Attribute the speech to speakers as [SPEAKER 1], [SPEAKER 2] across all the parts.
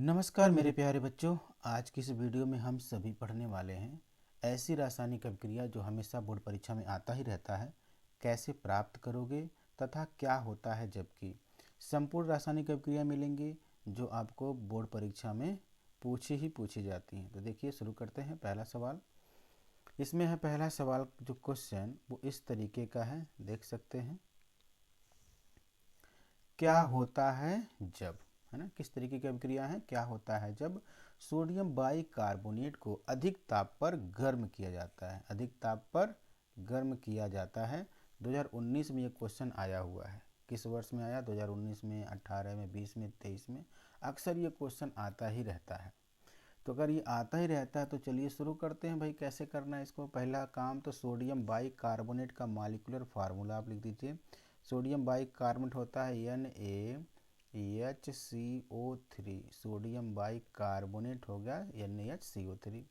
[SPEAKER 1] नमस्कार मेरे प्यारे बच्चों। आज की इस वीडियो में हम सभी पढ़ने वाले हैं ऐसी रासायनिक अभिक्रिया जो हमेशा बोर्ड परीक्षा में आता ही रहता है, कैसे प्राप्त करोगे तथा क्या होता है जबकि संपूर्ण रासायनिक अभिक्रिया मिलेंगी जो आपको बोर्ड परीक्षा में पूछी जाती हैं। तो देखिए शुरू करते हैं। पहला सवाल इसमें है। पहला सवाल जो क्वेश्चन वो इस तरीके का है, देख सकते हैं। क्या होता है जब, है ना, किस तरीके की अभिक्रिया है। क्या होता है जब सोडियम बाइकार्बोनेट को अधिक ताप पर गर्म किया जाता है। अधिक ताप पर गर्म किया जाता है। 2019 में ये क्वेश्चन आया हुआ है। किस वर्ष में आया? 2019 में, 18 में, 20 में, 23 में। अक्सर ये क्वेश्चन आता ही रहता है। तो अगर ये आता ही रहता है तो चलिए शुरू करते हैं भाई, कैसे करना है इसको। पहला काम तो सोडियम बाइकार्बोनेट का मॉलिक्यूलर फार्मूला आप लिख दीजिए। सोडियम बाइकार्बोनेट होता है NaHCO3। सोडियम बाइकार्बोनेट हो गया NaHCO3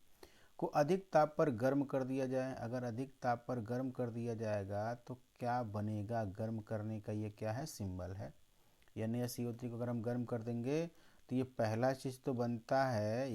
[SPEAKER 1] को अधिक ताप पर गर्म कर दिया जाए। अगर अधिक ताप पर गर्म कर दिया जाएगा तो क्या बनेगा? गर्म करने का ये क्या है? सिंबल है। NaCO3 को अगर हम गर्म कर देंगे तो ये पहला चीज़ तो बनता है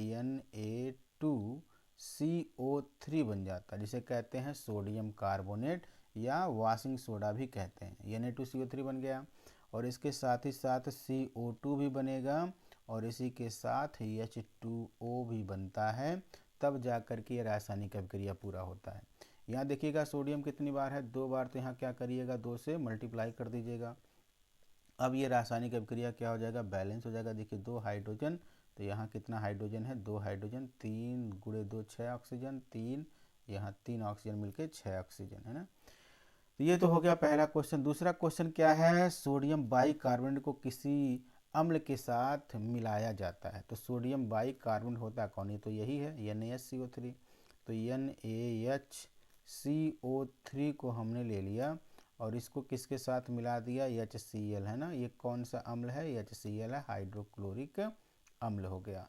[SPEAKER 1] Na2CO3 बन जाता है, जिसे कहते हैं सोडियम कार्बोनेट या वॉशिंग सोडा भी कहते हैं। Na2CO3 बन गया और इसके साथ ही साथ CO2 भी बनेगा और इसी के साथ H2O भी बनता है। तब जाकर के ये रासायनिक अभिक्रिया पूरा होता है। यहाँ देखिएगा सोडियम कितनी बार है? 2 बार। तो यहाँ क्या करिएगा? 2 से मल्टीप्लाई कर दीजिएगा। अब ये रासायनिक अभिक्रिया क्या हो जाएगा? बैलेंस हो जाएगा। देखिए 2 हाइड्रोजन, तो यहाँ कितना हाइड्रोजन है? 2 हाइड्रोजन। 3 × 2 6 ऑक्सीजन। 3 यहाँ 3 ऑक्सीजन मिलके 6 ऑक्सीजन, है ना। तो ये तो हो गया पहला क्वेश्चन। दूसरा क्वेश्चन क्या है? सोडियम बाइकार्बोनेट को किसी अम्ल के साथ मिलाया जाता है। तो सोडियम बाइकार्बोनेट होता है कौन? ये तो यही है NaHCO3। तो NaHCO3 को हमने ले लिया और इसको किसके साथ मिला दिया? HCl, है ना। ये कौन सा अम्ल है? HCl है, हाइड्रोक्लोरिक अम्ल हो गया।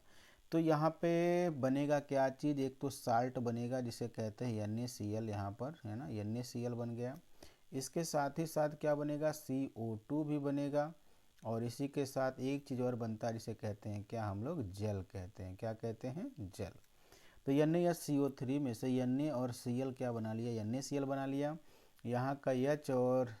[SPEAKER 1] तो यहाँ पे बनेगा क्या चीज़? एक तो साल्ट बनेगा जिसे कहते हैं NaCl, यहाँ पर, है ना, NaCl बन गया। इसके साथ ही साथ क्या बनेगा? CO2 भी बनेगा और इसी के साथ एक चीज़ और बनता है जिसे कहते हैं क्या? हम लोग जल कहते हैं। क्या कहते हैं? जल। तो NaCO3 में से Na और Cl क्या बना लिया? NaCl बना लिया। यहाँ का H और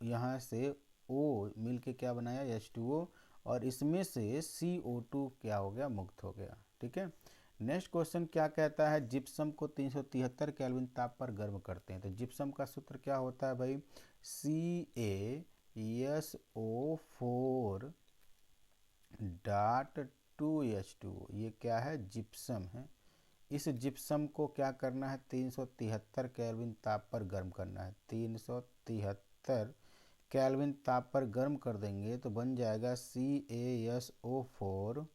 [SPEAKER 1] यहाँ से O मिल के क्या बनाया? H2O। और इसमें से CO2 क्या हो गया? मुक्त हो गया। ठीक है। नेक्स्ट क्वेश्चन क्या कहता है? जिप्सम को 373 केल्विन ताप पर गर्म करते हैं। तो जिप्सम का सूत्र क्या होता है भाई? CaSO4 dot 2H2O। ये क्या है? जिप्सम है। इस जिप्सम को क्या करना है? 373 केल्विन ताप पर गर्म करना है। 373 केल्विन ताप पर गर्म कर देंगे तो बन जाएगा CaSO4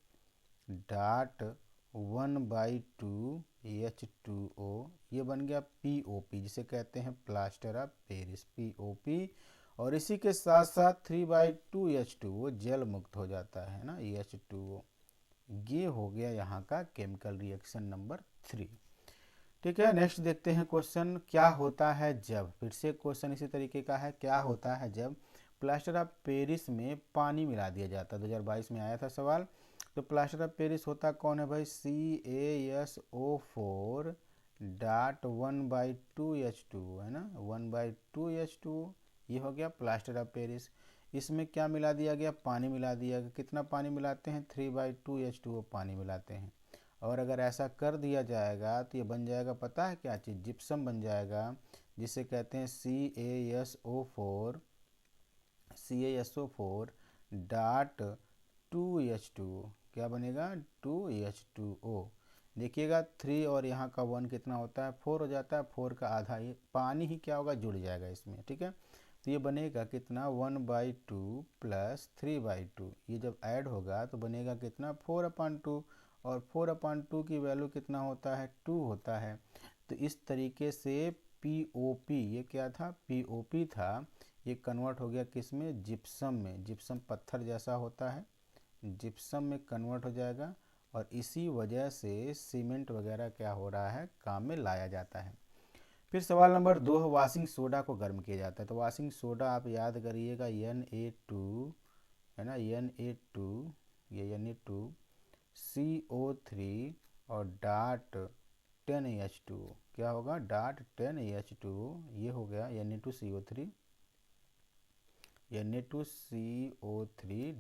[SPEAKER 1] डॉट 1/2H2O। ये बन गया POP, जिसे कहते हैं प्लास्टर ऑफ पेरिस, POP। और इसी के साथ साथ 3/2H2O जल मुक्त हो जाता है ना, H2O। ये हो गया यहाँ का केमिकल रिएक्शन नंबर 3। ठीक है। नेक्स्ट देखते हैं क्वेश्चन। क्या होता है जब, फिर से क्वेश्चन इसी तरीके का है। क्या होता है जब प्लास्टर ऑफ पेरिस में पानी मिला दिया जाता है? 2022 में आया था सवाल। तो प्लास्टर ऑफ पेरिस होता कौन है भाई? CaSO4 डॉट 1/2H2O, है ना, 1/2H2O। ये हो गया प्लास्टर ऑफ पेरिस। इसमें क्या मिला दिया गया? पानी मिला दिया गया। कितना पानी मिलाते हैं? 3/2H2O पानी मिलाते हैं। और अगर ऐसा कर दिया जाएगा तो ये बन जाएगा, पता है क्या चीज़? जिप्सम बन जाएगा, जिसे कहते हैं CaSO4 डॉट 2H2O। क्या बनेगा? 2H2O। देखिएगा 3 और यहाँ का 1 कितना होता है? 4 हो जाता है। 4 का आधा ये पानी ही क्या होगा? जुड़ जाएगा इसमें। ठीक है। तो ये बनेगा कितना? 1/2 प्लस 3/2। ये जब ऐड होगा तो बनेगा कितना? 4/2। और 4/2 की वैल्यू कितना होता है? 2 होता है। तो इस तरीके से POP, ये क्या था? POP था। ये कन्वर्ट हो गया किस में? जिप्सम में। जिप्सम पत्थर जैसा होता है, जिप्सम में कन्वर्ट हो जाएगा और इसी वजह से सीमेंट वगैरह क्या हो रहा है? काम में लाया जाता है। फिर सवाल नंबर 2 है, वॉशिंग सोडा को गर्म किया जाता है। तो वॉशिंग सोडा आप याद करिएगा Na2, है ना, Na2, ये Na2 CO3 और डॉट 10H2O, क्या होगा डॉट 10H2O, ये हो गया Na2CO3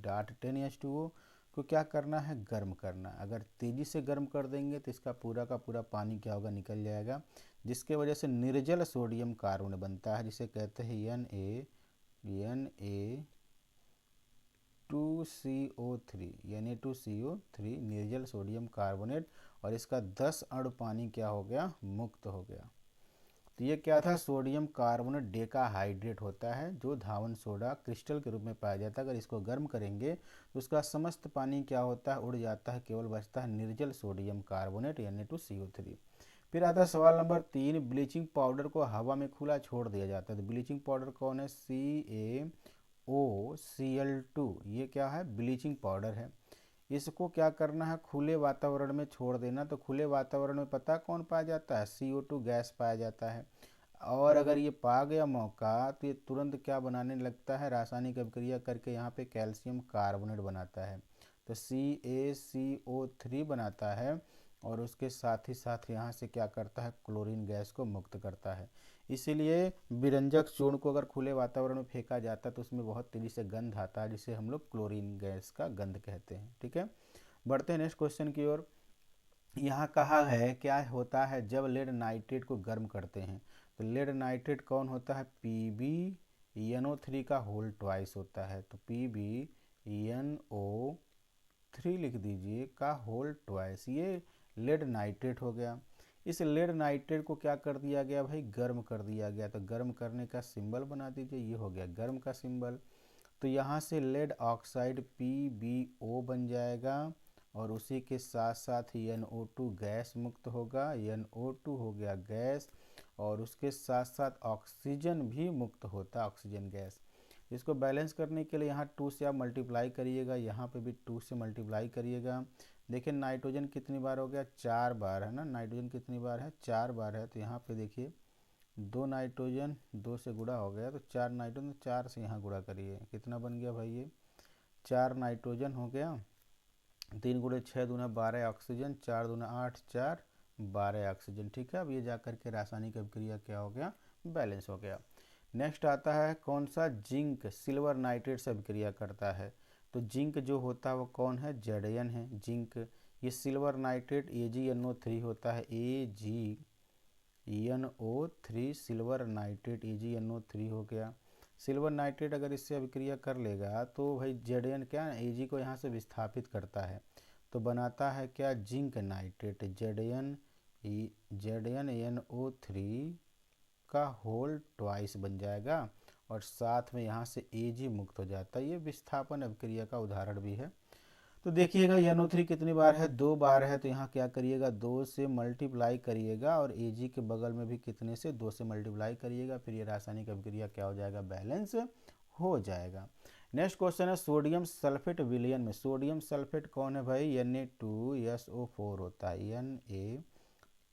[SPEAKER 1] डॉट 10H2O को क्या करना है, गर्म करना। अगर तेज़ी से गर्म कर देंगे तो इसका पूरा का पूरा पानी क्या होगा, निकल जाएगा, जिसके वजह से निर्जल सोडियम कार्बोनेट बनता है, जिसे कहते हैं Na2CO3 निर्जल सोडियम कार्बोनेट, और इसका 10 अणु पानी क्या हो गया, मुक्त हो गया। तो ये क्या था, सोडियम कार्बोनेट डेकाहाइड्रेट होता है, जो धावन सोडा क्रिस्टल के रूप में पाया जाता है। अगर इसको गर्म करेंगे तो उसका समस्त पानी क्या होता है, उड़ जाता है, केवल बचता है निर्जल सोडियम कार्बोनेट Na2CO3। फिर आता है सवाल नंबर 3, ब्लीचिंग पाउडर को हवा में खुला छोड़ दिया जाता है। तो ब्लीचिंग पाउडर कौन है, CaOCl2, ये क्या है, ब्लीचिंग पाउडर है। इसको क्या करना है, खुले वातावरण में छोड़ देना। तो खुले वातावरण में पता कौन पाया जाता है, CO2 गैस पाया जाता है। और अगर ये पा गया मौका तो ये तुरंत क्या बनाने लगता है, रासायनिक अभिक्रिया करके यहाँ पे कैल्शियम कार्बोनेट बनाता है। तो CaCO3 बनाता है, और उसके साथ ही साथ यहाँ से क्या करता है, क्लोरीन गैस को मुक्त करता है। इसीलिए विरंजक चूर्ण को अगर खुले वातावरण में फेंका जाता है तो उसमें बहुत तेज़ी से गंध आता है, जिसे हम लोग क्लोरीन गैस का गंध कहते हैं। ठीक है, बढ़ते हैं नेक्स्ट क्वेश्चन की ओर। यहाँ कहा है क्या होता है जब लेड नाइट्रेट को गर्म करते हैं। तो लेड नाइट्रेट कौन होता है, PbNO3 का होल ट्वाइस होता है। तो PbNO3 लिख दीजिए का होल ट्वाइस, ये लेड नाइट्रेट हो गया। इस लेड नाइट्रेट को क्या कर दिया गया भाई, गर्म कर दिया गया। तो गर्म करने का सिंबल बना दीजिए, ये हो गया गर्म का सिंबल। तो यहाँ से लेड ऑक्साइड PbO बन जाएगा, और उसी के साथ साथ ही NO2 गैस मुक्त होगा, NO2 हो गया गैस, और उसके साथ साथ ऑक्सीजन भी मुक्त होता है, ऑक्सीजन गैस। इसको बैलेंस करने के लिए यहाँ 2 से आप मल्टीप्लाई करिएगा, यहाँ पे भी 2 से मल्टीप्लाई करिएगा। देखिए नाइट्रोजन कितनी बार हो गया, 4 बार है ना, नाइट्रोजन कितनी बार है, 4 बार है। तो यहाँ पे देखिए 2 नाइट्रोजन 2 से गुणा हो गया, तो 4 नाइट्रोजन, 4 से यहाँ गुणा करिए, कितना बन गया भाई, ये 4 नाइट्रोजन हो गया, 3 गुणे 6 दूना 12 ऑक्सीजन, 4 दूना 8, 4 12 ऑक्सीजन। ठीक है, अब ये जाकर के रासायनिक अभिक्रिया क्या हो गया, बैलेंस हो गया। नेक्स्ट आता है कौन सा, जिंक सिल्वर नाइट्रेट से अभिक्रिया करता है। तो जिंक जो होता है वो कौन है, Zn है जिंक। ये सिल्वर नाइट्रेट AgNO3 होता है, AgNO3 सिल्वर नाइट्रेट AgNO3 हो गया। सिल्वर नाइट्रेट अगर इससे अभिक्रिया कर लेगा तो भाई Zn क्या है, Ag को यहाँ से विस्थापित करता है, तो बनाता है क्या, जिंक नाइट्रेट, ZnNO3 का होल ट्वाइस बन जाएगा, और साथ में यहाँ से Ag मुक्त हो जाता है। ये विस्थापन अभिक्रिया का उदाहरण भी है। तो देखिएगा NO3 कितनी बार है, 2 बार है। तो यहाँ क्या करिएगा, 2 से मल्टीप्लाई करिएगा, और Ag के बगल में भी कितने से, 2 से मल्टीप्लाई करिएगा। फिर ये रासायनिक अभिक्रिया क्या हो जाएगा, बैलेंस हो जाएगा। नेक्स्ट क्वेश्चन है सोडियम सल्फेट विलयन में। सोडियम सल्फेट कौन है भाई, Na2SO4 होता है,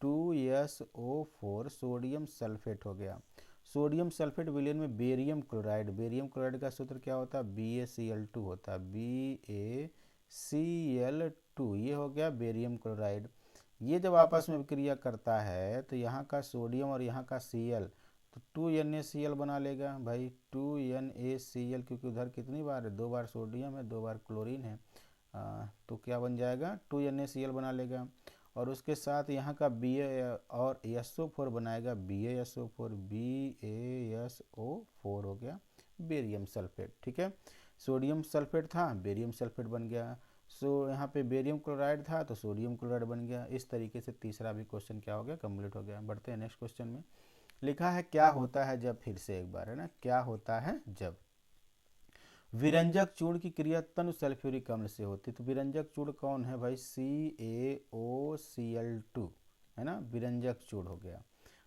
[SPEAKER 1] Na2SO4 सोडियम सल्फेट हो गया। सोडियम सल्फेट विलयन में बेरियम क्लोराइड, बेरियम क्लोराइड का सूत्र क्या होता है, BaCl2 होता है, BaCl2, ये हो गया बेरियम क्लोराइड। ये जब आपस में विक्रिया करता है तो यहाँ का सोडियम और यहाँ का Cl, तो 2NaCl बना लेगा भाई, 2NaCl, क्योंकि उधर कितनी बार है, 2 बार सोडियम है, 2 बार क्लोरीन है, तो क्या बन जाएगा, 2NaCl बना लेगा। और उसके साथ यहाँ का Ba और SO4 बनाएगा, BaSO4 हो गया बेरियम सल्फेट। ठीक है, सोडियम सल्फेट था, बेरियम सल्फेट बन गया। यहाँ पे बेरियम क्लोराइड था तो सोडियम क्लोराइड बन गया। इस तरीके से तीसरा भी क्वेश्चन क्या हो गया, कंप्लीट हो गया। बढ़ते हैं नेक्स्ट क्वेश्चन में। लिखा है क्या होता है जब, फिर से एक बार है ना, क्या होता है जब विरंजक चूर्ण की क्रिया तनु सल्फ्यूरिक अम्ल से होती है। तो विरंजक चूर्ण कौन है भाई, CaOCl2 है ना, विरंजक चूर्ण हो गया।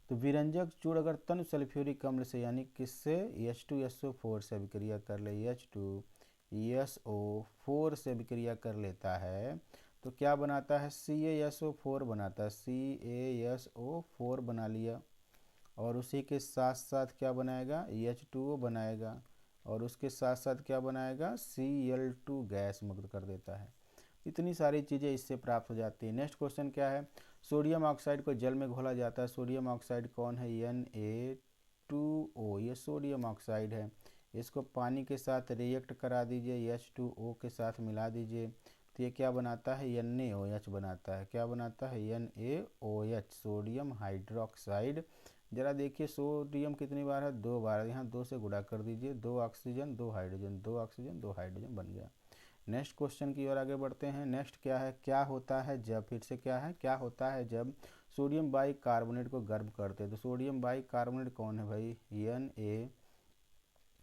[SPEAKER 1] तो विरंजक चूर्ण अगर तनु सल्फ्यूरिक अम्ल से यानी किससे, H2SO4 से अभिक्रिया कर ले, H2SO4 से अभिक्रिया कर लेता है तो क्या बनाता है, CaSO4 बनाता है, CaSO4 बना लिया, और उसी के साथ साथ क्या बनाएगा, H2O बनाएगा, और उसके साथ साथ क्या बनाएगा, Cl2 गैस मुक्त कर देता है। इतनी सारी चीज़ें इससे प्राप्त हो जाती है। नेक्स्ट क्वेश्चन क्या है, सोडियम ऑक्साइड को जल में घोला जाता है। सोडियम ऑक्साइड कौन है, Na2O, ये सोडियम ऑक्साइड है। इसको पानी के साथ रिएक्ट करा दीजिए, H2O के साथ मिला दीजिए, तो ये क्या बनाता है, NaOH बनाता है। क्या बनाता है, NaOH, सोडियम हाइड्रोक्साइड। जरा देखिए सोडियम कितनी बार है, 2 बार, यहाँ 2 से गुणा कर दीजिए, 2 ऑक्सीजन 2 हाइड्रोजन, 2 ऑक्सीजन 2 हाइड्रोजन बन गया। नेक्स्ट क्वेश्चन की ओर आगे बढ़ते हैं। नेक्स्ट क्या है, क्या होता है जब, फिर से क्या है, क्या होता है जब सोडियम बाइकार्बोनेट को गर्म करते हैं। तो सोडियम बाइकार्बोनेट कौन है भाई,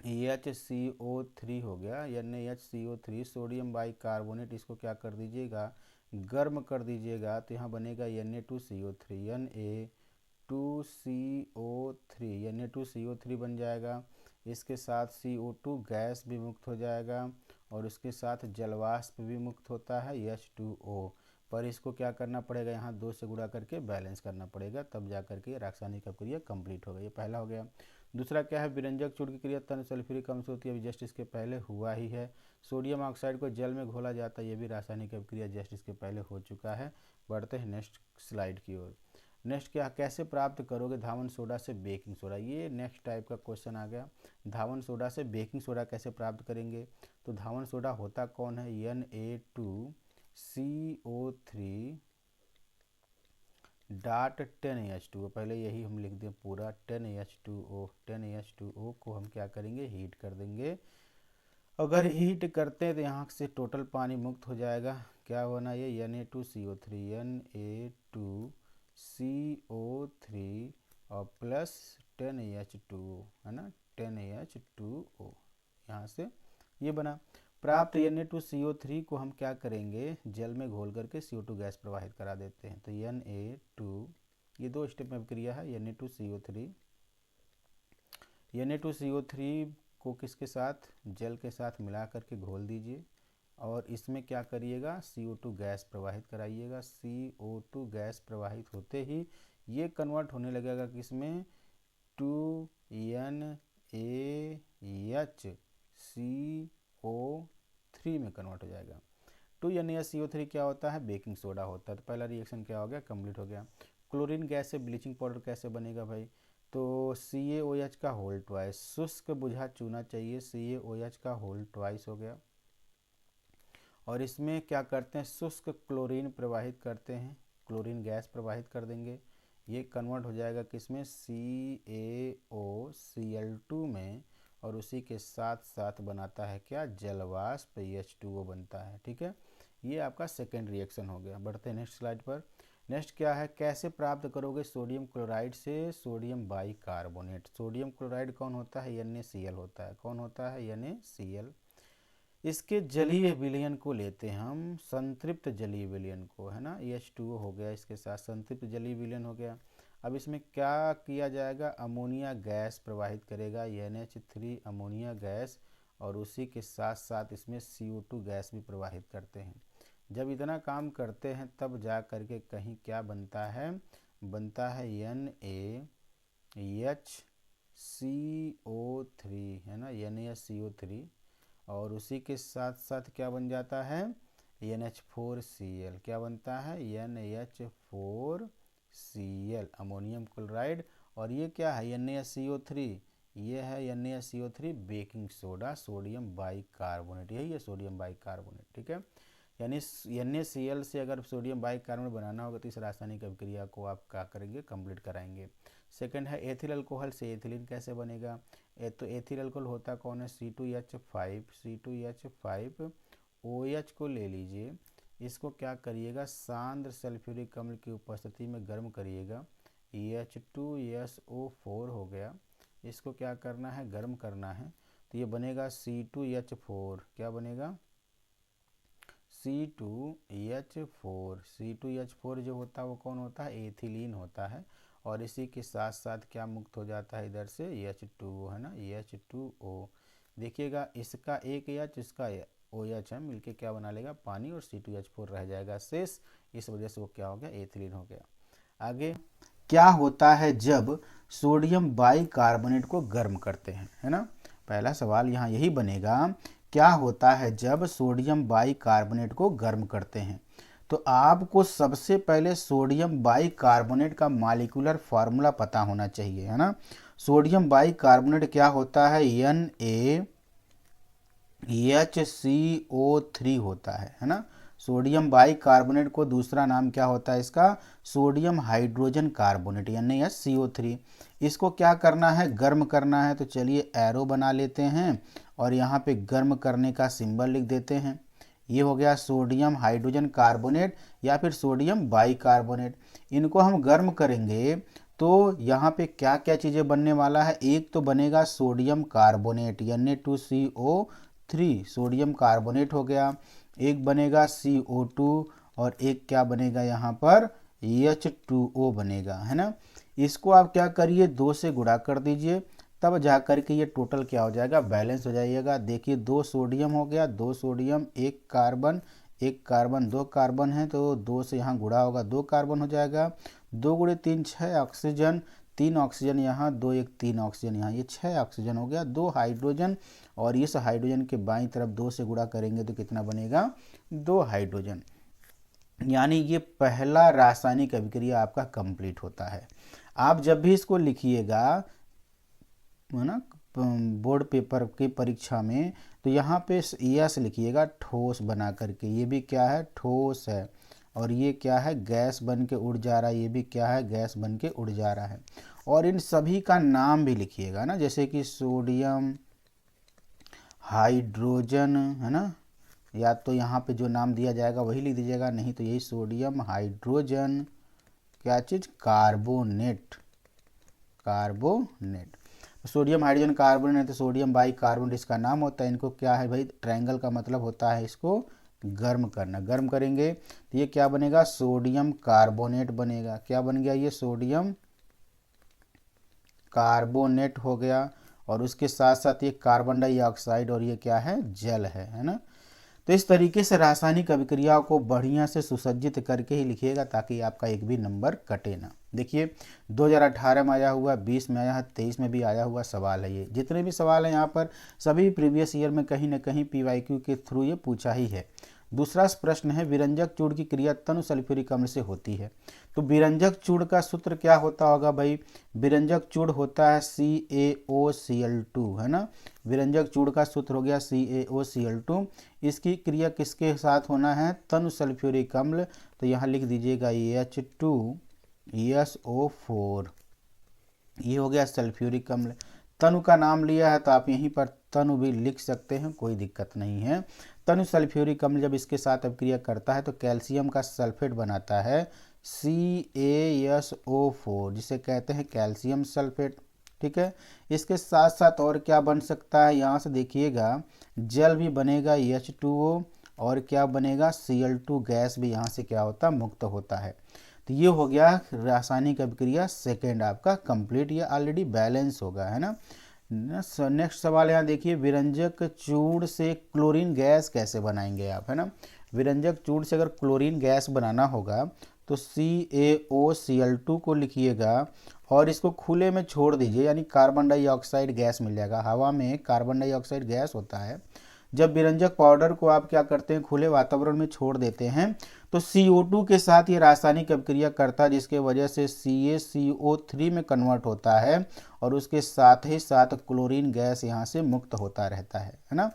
[SPEAKER 1] NaHCO3 हो गया, NaHCO3 सोडियम बाइकार्बोनेट। इसको क्या कर दीजिएगा, गर्म कर दीजिएगा, तो यहाँ बनेगा Na2CO3, Na2CO3 बन जाएगा। इसके साथ CO2 गैस भी मुक्त हो जाएगा और उसके साथ जलवाष्प भी मुक्त होता है, H2O। पर इसको क्या करना पड़ेगा, यहाँ 2 से गुणा करके बैलेंस करना पड़ेगा, तब जा करके रासायनिक अभिक्रिया कंप्लीट होगा। ये पहला हो गया। दूसरा क्या है, विरंजक चूर्ण की क्रिया तन सल्फ्यूरिक अम्ल से होती है, अभी जस्ट इसके पहले हुआ ही है। सोडियम ऑक्साइड को जल में घोला जाता है, ये भी रासायनिक अभिक्रिया जस्ट इसके पहले हो चुका है। बढ़ते हैं नेक्स्ट स्लाइड की ओर। नेक्स्ट क्या, कैसे प्राप्त करोगे धावन सोडा से बेकिंग सोडा, ये नेक्स्ट टाइप का क्वेश्चन आ गया। धावन सोडा से बेकिंग सोडा कैसे प्राप्त करेंगे। तो धावन सोडा होता कौन है, Na2CO3 डॉट 10H2O, पहले यही हम लिख दें पूरा 10H2O को हम क्या करेंगे, हीट कर देंगे। अगर हीट करते हैं तो यहाँ से टोटल पानी मुक्त हो जाएगा। क्या होना ये, Na2CO3 और प्लस 10H2O है ना, 10H2O, यहाँ से ये बना। प्राप्त Na2CO3 को हम क्या करेंगे, जल में घोल करके CO2 गैस प्रवाहित करा देते हैं। तो Na2, ये 2 स्टेप में क्रिया है। Na2CO3 को किसके साथ, जल के साथ मिला करके घोल दीजिए और इसमें क्या करिएगा, CO2 गैस प्रवाहित कराइएगा। CO2 गैस प्रवाहित होते ही ये कन्वर्ट होने लगेगा किसमें, 2NaHCO3 में कन्वर्ट हो जाएगा। 2NaHCO3 क्या होता है, बेकिंग सोडा होता है। तो पहला रिएक्शन क्या हो गया, कंप्लीट हो गया। क्लोरीन गैस से ब्लीचिंग पाउडर कैसे बनेगा भाई, तो CaOH का होल ट्वाइस, शुष्क बुझा चूना चाहिए, CaOH का होल ट्वाइस हो गया। और इसमें क्या करते हैं, शुष्क क्लोरीन प्रवाहित करते हैं, क्लोरीन गैस प्रवाहित कर देंगे। ये कन्वर्ट हो जाएगा किसमें, CaOCl2 में, और उसी के साथ साथ बनाता है क्या, जलवाष्प, H2O बनता है। ठीक है, ये आपका सेकेंड रिएक्शन हो गया। बढ़ते हैं नेक्स्ट स्लाइड पर। नेक्स्ट क्या है, कैसे प्राप्त करोगे सोडियम क्लोराइड से सोडियम बाइकार्बोनेट। सोडियम क्लोराइड कौन होता है, NaCl होता है। कौन होता है, NaCl। इसके जलीय विलयन को लेते हैं हम, संतृप्त जलीय विलयन को, है ना, H2O हो गया, इसके साथ संतृप्त जलीय विलयन हो गया। अब इसमें क्या किया जाएगा, अमोनिया गैस प्रवाहित करेगा, NH3 अमोनिया गैस, और उसी के साथ साथ इसमें CO2 गैस भी प्रवाहित करते हैं। जब इतना काम करते हैं तब जा करके कहीं क्या बनता है, बनता है NaHCO3, है ना, NaHCO3, और उसी के साथ साथ क्या बन जाता है, NH4Cl। क्या बनता है, NH4Cl, अमोनियम क्लोराइड। और ये क्या है, NaCO3, ये है NaCO3 baking soda, sodium bicarbonate, यही है सोडियम बाइकार्बोनेट। ठीक है, यानी NaCl से अगर सोडियम बाइकार्बोनेट बनाना होगा तो इस रासायनिक अभिक्रिया को आप क्या करेंगे, कंप्लीट कराएंगे। सेकंड है एथिल अल्कोहल से एथिलीन कैसे बनेगा। तो एथिल अल्कोहल होता कौन है, C2H5 OH को ले लीजिए, इसको क्या करिएगा, सांद्र सल्फ्यूरिक अम्ल की उपस्थिति में गर्म करिएगा, H2SO4 हो गया। इसको क्या करना है, गर्म करना है, तो ये बनेगा C2H4। क्या बनेगा, C2H4 जो होता है वो कौन होता है, एथिलीन होता है। और इसी के साथ साथ क्या मुक्त हो जाता है इधर से, H2O, है ना, H2O। देखिएगा इसका एक H, इसका OH है, मिलके क्या बना लेगा, पानी, और C2H4 रह जाएगा शेष। इस वजह से वो क्या हो गया, एथिलीन हो गया। आगे क्या होता है जब सोडियम बाइकार्बोनेट को गर्म करते हैं, है ना। पहला सवाल यहाँ यही बनेगा क्या होता है जब सोडियम बाइकार्बोनेट को गर्म करते हैं। तो आपको सबसे पहले सोडियम बाइकार्बोनेट का मॉलिक्यूलर फार्मूला पता होना चाहिए, है ना। सोडियम बाइकार्बोनेट क्या होता है, NaHCO3 होता है ना। सोडियम बाइकार्बोनेट को दूसरा नाम क्या होता है इसका, सोडियम हाइड्रोजन कार्बोनेट NaHCO3। इसको क्या करना है, गर्म करना है। तो चलिए एरो बना लेते हैं और यहाँ पे गर्म करने का सिंबल लिख देते हैं। ये हो गया सोडियम हाइड्रोजन कार्बोनेट या फिर सोडियम बाइकार्बोनेट। इनको हम गर्म करेंगे तो यहाँ पे क्या क्या चीज़ें बनने वाला है, एक तो बनेगा sodium carbonate Na2CO3 sodium carbonate हो गया, एक बनेगा CO2 और एक क्या बनेगा यहाँ पर H2O बनेगा, है ना। इसको आप क्या करिए, 2 से गुणा कर दीजिए, तब जा कर के ये टोटल क्या हो जाएगा, बैलेंस हो जाइएगा। देखिए 2 सोडियम हो गया, 2 सोडियम, 1 कार्बन, 1 कार्बन, 2 कार्बन है तो 2 से यहाँ गुणा होगा, 2 कार्बन हो जाएगा। 2 गुणे 3 6 ऑक्सीजन, 3 ऑक्सीजन यहाँ, 2 1 3 ऑक्सीजन यहाँ, ये 6 ऑक्सीजन हो गया। 2 हाइड्रोजन और इस हाइड्रोजन के बाईं तरफ 2 से गुणा करेंगे तो कितना बनेगा, 2 हाइड्रोजन। यानी ये पहला रासायनिक अभिक्रिया आपका कंप्लीट होता है। आप जब भी इसको लिखिएगा, है ना, बोर्ड पेपर की परीक्षा में, तो यहाँ पे यस लिखिएगा ठोस बना करके। ये भी क्या है, ठोस है। और ये क्या है, गैस बन के उड़ जा रहा है। ये भी क्या है, गैस बन के उड़ जा रहा है। और इन सभी का नाम भी लिखिएगा ना, जैसे कि सोडियम हाइड्रोजन, है ना, या तो यहाँ पे जो नाम दिया जाएगा वही लिख दीजिएगा, नहीं तो यही सोडियम हाइड्रोजन क्या चीज़, carbonate, carbonate. Sodium hydrogen carbonate है तो सोडियम बाइकार्बोनेट इसका नाम होता है। इनको क्या है भाई, ट्रायंगल का मतलब होता है इसको गर्म करना। गर्म करेंगे तो ये क्या बनेगा, सोडियम कार्बोनेट बनेगा। क्या बन गया, ये सोडियम कार्बोनेट हो गया। और उसके साथ साथ ये कार्बन डाइऑक्साइड और ये क्या है, जल है ना। तो इस तरीके से रासायनिक अभिक्रियाओं को बढ़िया से सुसज्जित करके ही लिखिएगा ताकि आपका एक भी नंबर कटे ना। देखिए 2018 में आया हुआ, 20 में आया है, 23 में भी आया हुआ सवाल है। ये जितने भी सवाल हैं यहाँ पर सभी प्रीवियस ईयर में कहीं ना कहीं PYQ के थ्रू ये पूछा ही है। दूसरा प्रश्न है, विरंजक चूड़ की क्रिया तनु सल्फ्यूरिक अम्ल से होती है। तो विरंजक चूड़ का सूत्र क्या होता होगा भाई, विरंजक चूड़ होता है CaOCl2, है ना। विरंजक चूड़ का सूत्र हो गया CaOCl2। इसकी क्रिया किसके साथ होना है, तनु सल्फ्यूरिक अम्ल। तो यहाँ लिख दीजिएगा H2SO4, ये हो गया सल्फ्यूरिक अम्ल। तनु का नाम लिया है तो आप यहीं पर तनु भी लिख सकते हैं, कोई दिक्कत नहीं है। तनु सल्फ्यूरिक अम्ल जब इसके साथ अभिक्रिया करता है तो कैल्शियम का सल्फेट बनाता है CaSO4, जिसे कहते हैं कैल्शियम सल्फेट। ठीक है, इसके साथ साथ और क्या बन सकता है, यहाँ से देखिएगा जल भी बनेगा H2O और क्या बनेगा, Cl2 गैस भी यहाँ से क्या होता है, मुक्त होता है। तो ये हो गया रासायनिक अभिक्रिया सेकेंड आपका कंप्लीट, ये ऑलरेडी बैलेंस होगा, है ना। नेक्स्ट सवाल यहाँ देखिए, विरंजक चूड़ से क्लोरीन गैस कैसे बनाएंगे आप, है ना। विरंजक चूड़ से अगर क्लोरीन गैस बनाना होगा तो CaOCl2 को लिखिएगा और इसको खुले में छोड़ दीजिए, यानी कार्बन डाइऑक्साइड गैस मिल जाएगा। हवा में कार्बन डाइऑक्साइड गैस होता है। जब विरंजक पाउडर को आप क्या करते हैं, खुले वातावरण में छोड़ देते हैं तो CO2 के साथ ये रासायनिक अभिक्रिया करता है, जिसके वजह से CaCO3 में कन्वर्ट होता है और उसके साथ ही साथ क्लोरीन गैस यहाँ से मुक्त होता रहता है ना।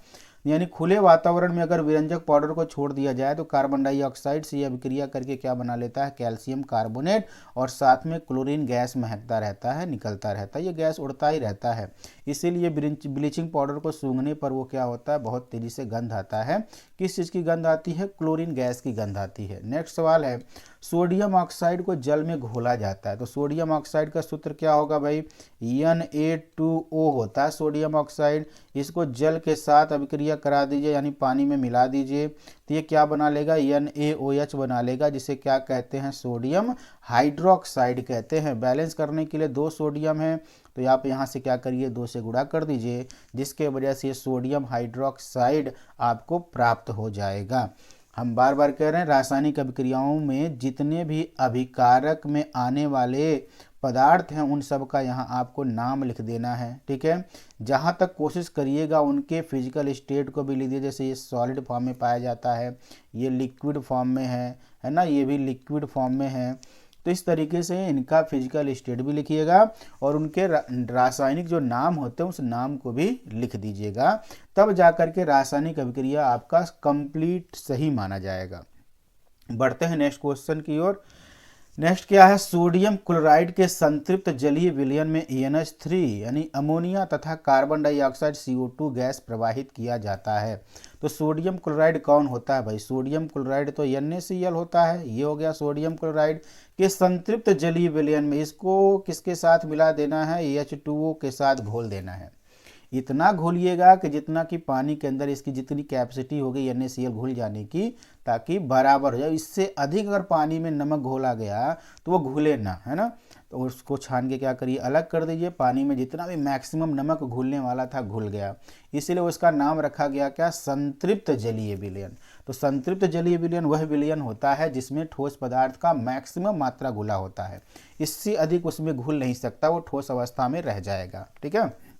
[SPEAKER 1] यानी खुले वातावरण में अगर विरंजक पाउडर को छोड़ दिया जाए तो कार्बन डाइऑक्साइड से ये अभिक्रिया करके क्या बना लेता है, कैल्शियम कार्बोनेट, और साथ में क्लोरीन गैस महकता रहता है, निकलता रहता है, ये गैस उड़ता ही रहता है। इसीलिए ब्लीचिंग पाउडर को सूंघने पर वो क्या होता है, बहुत तेजी से गंध आता है। किस चीज़ की गंध आती है, क्लोरीन गैस की गंध आती है। नेक्स्ट सवाल है, सोडियम ऑक्साइड को जल में घोला जाता है तो सोडियम ऑक्साइड का सूत्र क्या होगा भाई, Na2O होता है सोडियम ऑक्साइड। इसको जल के साथ अभिक्रिया करा दीजिए, यानी पानी में मिला दीजिए तो ये क्या बना लेगा, NaOH बना लेगा, जिसे क्या कहते हैं, सोडियम हाइड्रोक्साइड कहते हैं। बैलेंस करने के लिए 2 सोडियम है तो आप यहाँ से क्या करिए, 2 से गुणा कर दीजिए, जिसके वजह से ये सोडियम हाइड्रोक्साइड आपको प्राप्त हो जाएगा। हम बार बार कह रहे हैं, रासायनिक अभिक्रियाओं में जितने भी अभिकारक में आने वाले पदार्थ हैं उन सब का यहाँ आपको नाम लिख देना है। ठीक है, जहाँ तक कोशिश करिएगा उनके फिजिकल स्टेट को भी लिखिए, जैसे ये सॉलिड फॉर्म में पाया जाता है, ये लिक्विड फॉर्म में है ना, ये भी लिक्विड फॉर्म में है। तो इस तरीके से इनका फिजिकल स्टेट भी लिखिएगा और उनके रासायनिक जो नाम होते हैं उस नाम को भी लिख दीजिएगा, तब जाकर के रासायनिक अभिक्रिया आपका कंप्लीट सही माना जाएगा। बढ़ते हैं नेक्स्ट क्वेश्चन की ओर। नेक्स्ट क्या है, सोडियम क्लोराइड के संतृप्त जलीय विलयन में NH3 यानी अमोनिया तथा कार्बन डाइऑक्साइड CO2 गैस प्रवाहित किया जाता है। तो सोडियम क्लोराइड कौन होता है भाई, सोडियम क्लोराइड तो NaCl होता है। ये हो गया सोडियम क्लोराइड के संतृप्त जलीय विलयन में, इसको किसके साथ मिला देना है, H2O के साथ घोल देना है। इतना घोलिएगा कि जितना कि पानी के अंदर इसकी जितनी कैपेसिटी होगी NaCl घुल जाने की, ताकि बराबर हो जाए। इससे अधिक अगर पानी में नमक घोला गया तो वो घुले ना, है ना। तो उसको छान के क्या करिए, अलग कर दीजिए। पानी में जितना भी मैक्सिमम नमक घुलने वाला था घुल गया, इसीलिए उसका नाम रखा गया क्या, संतृप्त जलीय विलयन। तो संतृप्त जलीय विलयन वह विलयन होता है जिसमें ठोस पदार्थ का मैक्सिमम मात्रा घुला होता है, इससे अधिक उसमें घुल नहीं सकता, वो ठोस अवस्था में रह जाएगा। ठीक है,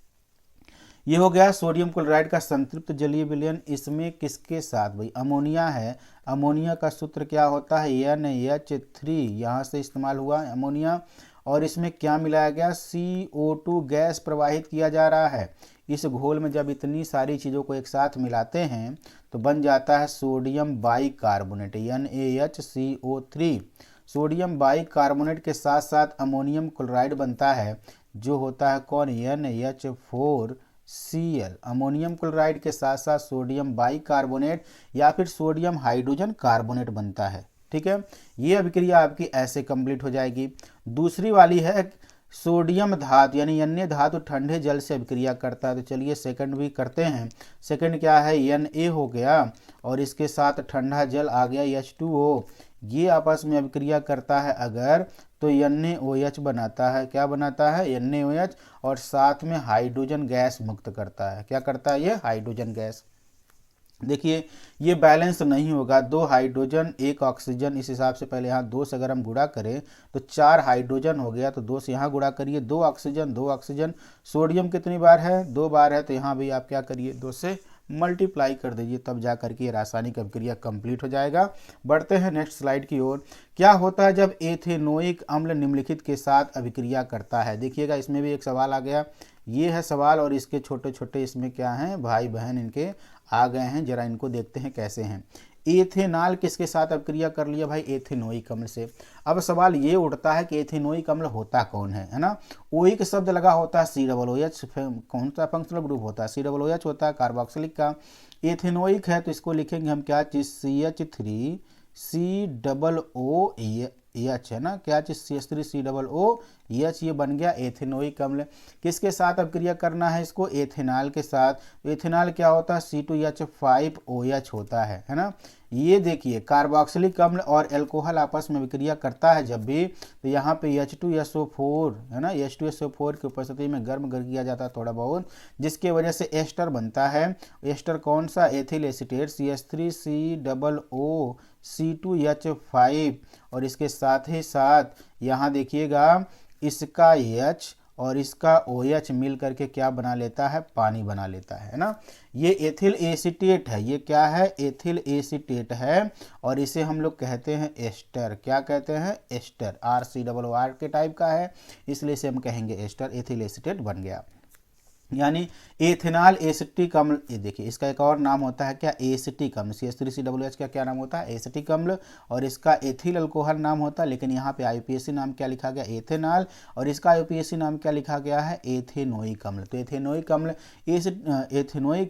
[SPEAKER 1] ये हो गया सोडियम क्लोराइड का संतृप्त जलीय विलयन। इसमें किसके साथ भाई, अमोनिया है। अमोनिया का सूत्र क्या होता है, NH3, यहाँ से इस्तेमाल हुआ अमोनिया। और इसमें क्या मिलाया गया, CO2 गैस प्रवाहित किया जा रहा है। इस घोल में जब इतनी सारी चीज़ों को एक साथ मिलाते हैं तो बन जाता है sodium bicarbonate, NaHCO3। Sodium bicarbonate के साथ साथ अमोनियम क्लोराइड बनता है, जो होता है कौन, NH4Cl। अमोनियम क्लोराइड के साथ साथ सोडियम बाइकार्बोनेट या फिर सोडियम हाइड्रोजन कार्बोनेट बनता है। ठीक है, ये अभिक्रिया आपकी ऐसे कंप्लीट हो जाएगी। दूसरी वाली है सोडियम धातु यानी अन्य धातु ठंडे जल से अभिक्रिया करता है। तो चलिए सेकंड भी करते हैं। सेकंड क्या है, Na हो गया और इसके साथ ठंडा जल आ गया H2O। ये आपस में अभिक्रिया करता है अगर, तो NaOH बनाता है। क्या बनाता है, NaOH, और साथ में हाइड्रोजन गैस मुक्त करता है। क्या करता है ये, हाइड्रोजन गैस। देखिए ये बैलेंस नहीं होगा, 2 हाइड्रोजन 1 ऑक्सीजन, इस हिसाब से पहले यहाँ 2 से अगर हम गुणा करें तो 4 हाइड्रोजन हो गया, तो 2 से यहाँ गुणा करिए, 2 ऑक्सीजन 2 ऑक्सीजन। सोडियम कितनी बार है, 2 बार है, तो यहाँ भी आप क्या करिए, 2 से मल्टीप्लाई कर दीजिए, तब जा करके ये रासायनिक अभिक्रिया कंप्लीट हो जाएगा। बढ़ते हैं नेक्स्ट स्लाइड की ओर। क्या होता है जब एथेनोइक अम्ल निम्नलिखित के साथ अभिक्रिया करता है। देखिएगा इसमें भी एक सवाल आ गया, ये है सवाल, और इसके छोटे छोटे इसमें क्या हैं, भाई बहन इनके आ गए हैं, जरा इनको देखते हैं कैसे हैं। एथेनॉल किसके साथ अभिक्रिया कर लिया भाई, एथेनोइक अम्ल से। अब सवाल ये उठता है कि एथेनोइक अम्ल होता कौन है ना। ओइक शब्द लगा होता है COOH, कौन सा फंक्शनल ग्रुप होता है, COOH होता है, कार्बोक्सिलिक का। एथेनोइक है तो इसको लिखेंगे हम क्या चीज, CH3COOH है ना, क्या चीज, CH3COOH, ये बन गया एथेनोइक अम्ल। किसके साथ अभिक्रिया करना है इसको, एथेनॉल के साथ। एथेनॉल क्या होता है, C2H5OH होता है ना। ये देखिए कार्बोक्सिलिक अम्ल और अल्कोहल आपस में अभिक्रिया करता है जब भी, तो यहाँ पे H2SO4 है ना, H2SO4 की उपस्थिति में गर्म कर किया जाता है थोड़ा बहुत, जिसके वजह से एस्टर बनता है। एस्टर कौन सा, एथिल एसीटेट, CH3COOC2H5, और इसके साथ ही साथ यहाँ देखिएगा इसका H और इसका OH मिल करके क्या बना लेता है, पानी बना लेता है ना। ये एथिल एसीटेट है, ये क्या है, एथिल एसीटेट है, और इसे हम लोग कहते हैं एस्टर। क्या कहते हैं, एस्टर, RCOR के टाइप का है, इसलिए इसे हम कहेंगे एस्टर, एथिल एसीटेट बन गया। यानी एथेनॉल एसिटिक अम्ल, ये देखिए इसका एक और नाम होता है क्या, एसिटिक अम्ल। CH3COOH का क्या नाम होता है, एसिटिक अम्ल, और इसका एथिल अल्कोहल नाम होता है, लेकिन यहाँ पे IUPAC नाम क्या लिखा गया, एथेनॉल, और इसका IUPAC नाम क्या लिखा गया है, एथेनोइक अम्ल। तो एथेनोइक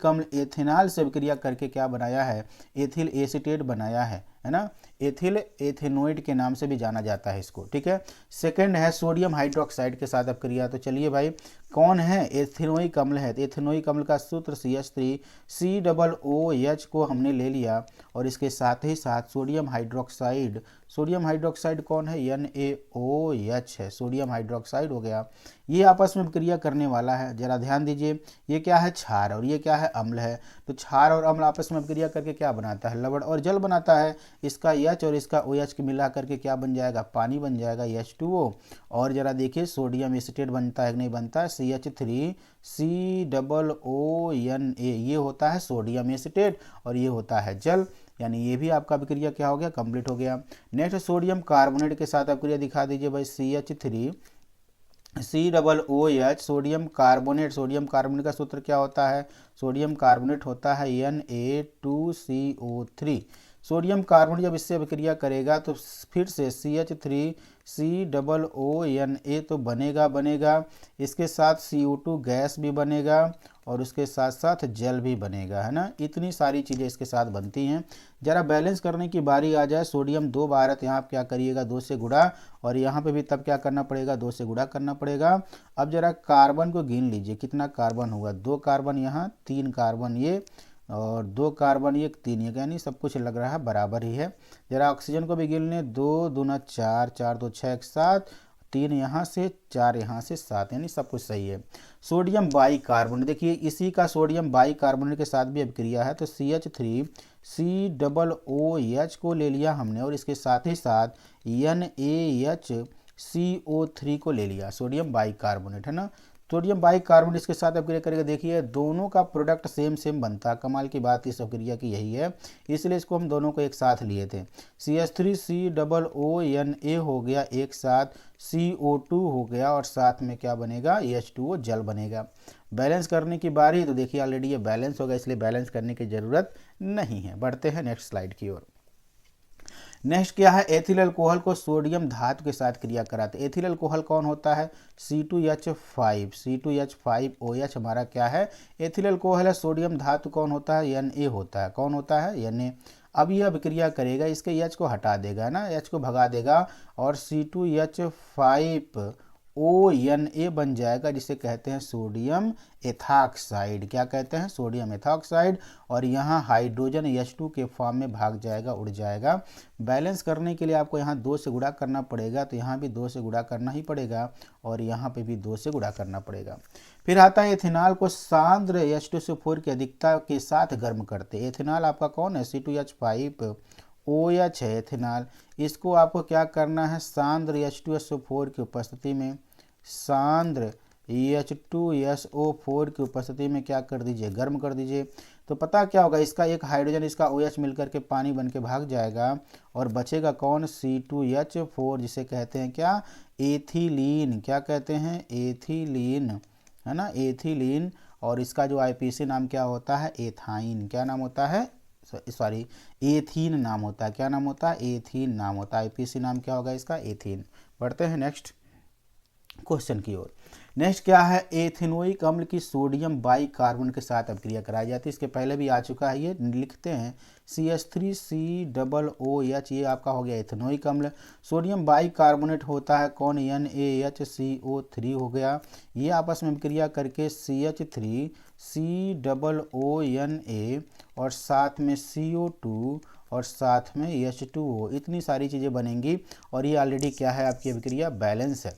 [SPEAKER 1] अम्ल एथेनॉल से अभिक्रिया करके क्या बनाया है, एथिल एसीटेट बनाया है ना। एथिल एथेनोइड के नाम से भी जाना जाता है इसको। ठीक है, सेकंड है सोडियम हाइड्रोक्साइड के साथ अभिक्रिया। तो चलिए भाई कौन है, एथेनोइक अम्ल है। तो एथेनोइक अम्ल का सूत्र CH3COOH को हमने ले लिया, और इसके साथ ही साथ सोडियम हाइड्रोक्साइड, सोडियम हाइड्रोक्साइड कौन है, NaOH है, सोडियम हाइड्रोक्साइड हो गया। ये आपस में अभिक्रिया करने वाला है। जरा ध्यान दीजिए, ये क्या है, क्षार, और ये क्या है, अम्ल है। तो क्षार और अम्ल आपस में अभिक्रिया करके क्या बनाता है, लवण और जल बनाता है। इसका H और इसका OH के मिला करके क्या बन जाएगा, पानी बन जाएगा, H2O। और जरा देखिए सोडियम एसीटेट बनता है कि नहीं बनता है, CH3COONA, ये होता है सोडियम एसीटेट और ये होता है जल, यानी ये भी आपका अभिक्रिया क्या हो गया, कंप्लीट हो गया। नेक्स्ट सोडियम कार्बोनेट के साथ अभिक्रिया दिखा दीजिए भाई, CH3COOH, sodium carbonate. Sodium carbonate का सूत्र क्या होता है, सोडियम कार्बोनेट होता है Na2CO3। सोडियम कार्बोनेट जब इससे अभिक्रिया करेगा तो फिर से CH3COONA तो बनेगा। इसके साथ CO2 गैस भी बनेगा और उसके साथ साथ जल भी बनेगा, है ना। इतनी सारी चीज़ें इसके साथ बनती हैं। जरा बैलेंस करने की बारी आ जाए, सोडियम 2 बार है तो यहाँ आप क्या करिएगा, 2 से गुणा, और यहाँ पे भी तब क्या करना पड़ेगा, 2 से गुणा करना पड़ेगा। अब जरा कार्बन को गिन लीजिए, कितना कार्बन होगा, 2 कार्बन यहाँ, 3 कार्बन ये, और 2 कार्बन ये, 3 ये, यानी सब कुछ लग रहा है बराबर ही है। जरा ऑक्सीजन को भी गिन लें, 2 दूना 4, 4 2 6 1 7, 3 यहाँ से, 4 यहाँ से, 7, यानी सब कुछ सही है। सोडियम बाइकार्बोनेट, देखिए इसी का सोडियम बाइकार्बोनेट के साथ भी अभिक्रिया है, तो CH3COOH को ले लिया हमने और इसके साथ ही साथ NaHCO3 को ले लिया, सोडियम बाइकार्बोनेट, है ना। सोडियम बाइकार्बोनेट इसके साथ अभिक्रिया करके देखिए दोनों का प्रोडक्ट सेम बनता है। कमाल की बात इस अभिक्रिया की यही है, इसलिए इसको हम दोनों को एक साथ लिए थे। CH3COONA हो गया एक साथ, CO2 हो गया और साथ में क्या बनेगा, H2O जल बनेगा। बैलेंस करने की बारी, तो देखिए ऑलरेडी ये बैलेंस होगा, इसलिए बैलेंस करने की ज़रूरत नहीं है। बढ़ते हैं नेक्स्ट स्लाइड की ओर। नेक्स्ट क्या है, एथिल अल्कोहल को सोडियम धातु के साथ क्रिया कराते। एथिल अल्कोहल कौन होता है, C2H5OH हमारा क्या है, एथिल अल्कोहल है। सोडियम धातु कौन होता है, Na होता है। कौन होता है, Na। अब यह अभिक्रिया करेगा, इसके H को हटा देगा ना, H को भगा देगा और C2H5ONA बन जाएगा, जिसे कहते हैं सोडियम एथॉक्साइड। क्या कहते हैं, सोडियम एथॉक्साइड। और यहाँ हाइड्रोजन H2 के फॉर्म में भाग जाएगा, उड़ जाएगा। बैलेंस करने के लिए आपको यहाँ 2 से गुणा करना पड़ेगा, तो यहाँ भी 2 से गुणा करना ही पड़ेगा और यहाँ पे भी 2 से गुणा करना पड़ेगा। फिर आता है एथेनॉल को सांद्र H2SO4 की अधिकता के साथ गर्म करते। एथेनॉल आपका कौन है, C2H5OH है एथेनॉल। इसको आपको क्या करना है, सांद्र H2SO4 की उपस्थिति में, सांद्र H2SO4 की उपस्थिति में क्या कर दीजिए, गर्म कर दीजिए। तो पता क्या होगा, इसका एक हाइड्रोजन इसका OH मिलकर के पानी बन के भाग जाएगा और बचेगा कौन, C2H4, जिसे कहते हैं क्या, एथिलीन। क्या कहते हैं, एथिलीन, है ना, एथिलीन। और इसका जो IPC नाम क्या होता है, एथाइन। क्या नाम होता है, सॉरी, एथीन नाम होता है। क्या नाम होता है, एथीन नाम होता है। IPC नाम क्या होगा इसका, एथीन। बढ़ते हैं नेक्स्ट क्वेश्चन की ओर। नेक्स्ट क्या है, एथेनोइक अम्ल की सोडियम बाइकार्बोनेट के साथ अभिक्रिया कराई जाती है। इसके पहले भी आ चुका है, ये लिखते हैं CH3COOH, ये आपका हो गया एथेनोइक अम्ल। सोडियम बाइकार्बोनेट होता है कौन, NaHCO3 हो गया। ये आपस में अभिक्रिया करके CH3COONA और साथ में CO2 और साथ में H2O, इतनी सारी चीज़ें बनेंगी और ये ऑलरेडी क्या है, आपकी अभिक्रिया बैलेंस है।